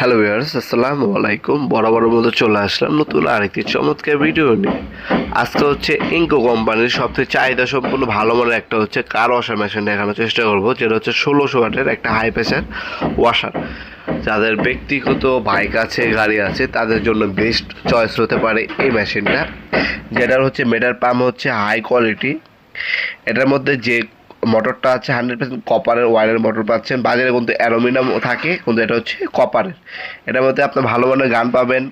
Hello viewers, আসসালামু আলাইকুম। বরাবরের মতো চলে আসলাম নতুন আরেকটি চমৎকার ভিডিও নিয়ে। আজকে হচ্ছে ইনকো কোম্পানির সবথেকে চাহিদা সম্পূর্ণ ভালো মানের একটা হচ্ছে কার ওয়াশার মেশিন দেখানোর চেষ্টা করব, যেটা হচ্ছে 1600 ওয়াটের একটা হাই প্রেশার ওয়াশার। যাদের ব্যক্তিগত বাইক আছে, গাড়ি আছে, তাদের জন্য বেস্ট চয়েস হতে পারে এই মেশিনটা, যেটার হচ্ছে মেটার পাম্প হচ্ছে হাই কোয়ালিটি। এটার মধ্যে যে মোটরটা আছে 100% কপারের ওয়্যারের মোটর পাচ্ছেন। বাজারে কিন্তু অ্যালুমিনিয়াম থাকে, কিন্তু এটা হচ্ছে কপারের। এটার মধ্যে আপনি ভালো মানের গান পাবেন,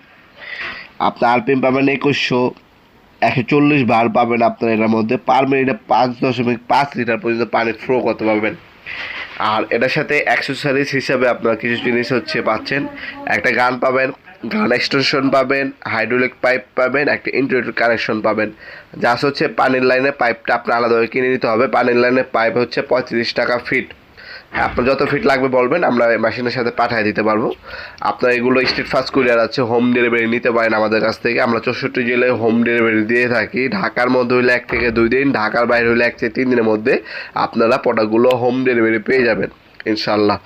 আপনার আরপিএম পাবেন 2140 বার পাবেন আপনার। এটার মধ্যে পার মিনিটে 5.5 লিটার পর্যন্ত পানি ফ্লো করতে পারবেন। আর এটার সাথে অ্যাক্সেসরিজ হিসাবে আপনার কিছু জিনিস হচ্ছে পাচ্ছেন। একটা গান পাবেন, গান এক্সটেনশন পাবেন, হাইড্রোলিক পাইপ পাবেন, একটা ইন্টিগ্রেটেড কানেকশন পাবেন। জাস্ট হচ্ছে পানির লাইনের পাইপটা আপনার আলাদাভাবে কিনে নিতে হবে। পানির লাইনের পাইপ হচ্ছে 35 টাকা ফিট। আপনার যত ফিট লাগবে বলবেন, আমরা মেশিনের সাথে পাঠিয়ে দিতে পারবো। আপনার এগুলো স্টেট ফাস্ট কুরিয়ার আছে, হোম ডেলিভারি নিতে পারেন আমাদের কাছ থেকে। আমরা 64 জেলায় হোম ডেলিভারি দিয়ে থাকি। ঢাকার মধ্যে হলে 1 থেকে 2 দিন, ঢাকার বাইরে হলে 1 থেকে 3 দিনের মধ্যে আপনারা প্রোডাক্টগুলো হোম ডেলিভারি পেয়ে যাবেন ইনশাল্লাহ।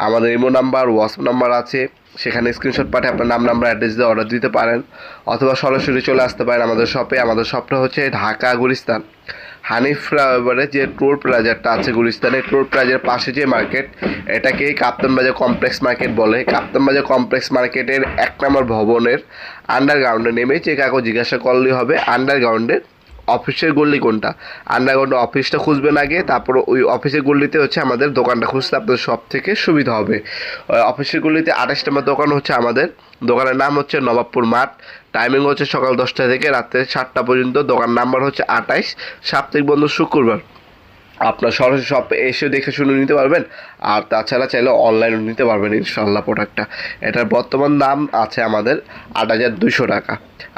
আমাদের ইমো নাম্বার, হোয়াটসঅ্যাপ নাম্বার আছে, সেখানে স্ক্রিনশট পাঠিয়ে আপনার নাম অ্যাড্রেস দিয়ে অর্ডার দিতে পারেন, অথবা সরাসরি চলে আসতে পারেন আমাদের শপে। আমাদের শপটা হচ্ছে ঢাকা গুলিস্তান হানিফ ফ্লাইওভারে যে টোল প্লাজারটা আছে গুলিস্তানে, টোল প্লাজার পাশে যে মার্কেট, এটাকে কাপ্তান বাজার কমপ্লেক্স মার্কেট বলে। কাপ্তান বাজার কমপ্লেক্স মার্কেটের 1 নম্বর ভবনের আন্ডারগ্রাউন্ডে নেমে যে কাউকে জিজ্ঞাসা করলেই হবে আন্ডারগ্রাউন্ডের অফিসের গল্লি কোনটা। আন্ডারগ্রাউন্ড অফিসটা খুঁজবেন আগে, তারপর ওই অফিসের গল্লিতে হচ্ছে আমাদের দোকানটা খুঁজতে আপনাদের সব থেকে সুবিধা হবে। অফিসের গল্লিতে 28 নম্বর দোকান হচ্ছে আমাদের। দোকানের নাম হচ্ছে নবাবপুর মাঠ। টাইমিং হচ্ছে সকাল 10টা থেকে রাত্রে 7টা পর্যন্ত। দোকান নাম্বার হচ্ছে 28। সাপ্তাহিক বন্ধ শুক্রবার। আপনার সরাসরি শপে এসে দেখে শুনে নিতে পারবেন, আর তাছাড়া চাইলে অনলাইনে নিতে পারবেন ইনশাল্লাহ প্রোডাক্টটা। এটার বর্তমান দাম আছে আমাদের 8,200 টাকা।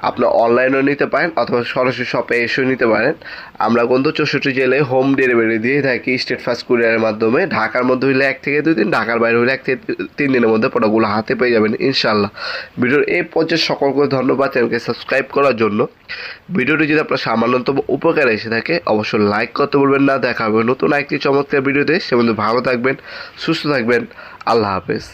আপনার অনলাইনেও নিতে পারেন অথবা সরাসরি শপে এসেও নিতে পারেন। আমরা কিন্তু 64 জেলায় হোম ডেলিভারি দিয়ে থাকি স্টেট ফাস্ট কুরিয়ারের মাধ্যমে। ঢাকার মধ্যে হইলে 1 থেকে 2 দিন, ঢাকার বাইরে হইলে 1 থেকে 3 দিনের মধ্যে প্রোডাক্টগুলো হাতে পেয়ে যাবেন ইনশাল্লাহ। ভিডিওর এই পর্যায়ে সকলকে ধন্যবাদ চ্যানেলকে সাবস্ক্রাইব করার জন্য। ভিডিওটি যদি আপনার সামান্যতম উপকারে এসে থাকে, অবশ্যই লাইক করতে বলবেন না। দেখা হবে নতুন একটি চমৎকার ভিডিওতে। সে মধ্যে ভালো থাকবেন, সুস্থ থাকবেন। আল্লাহ হাফেজ।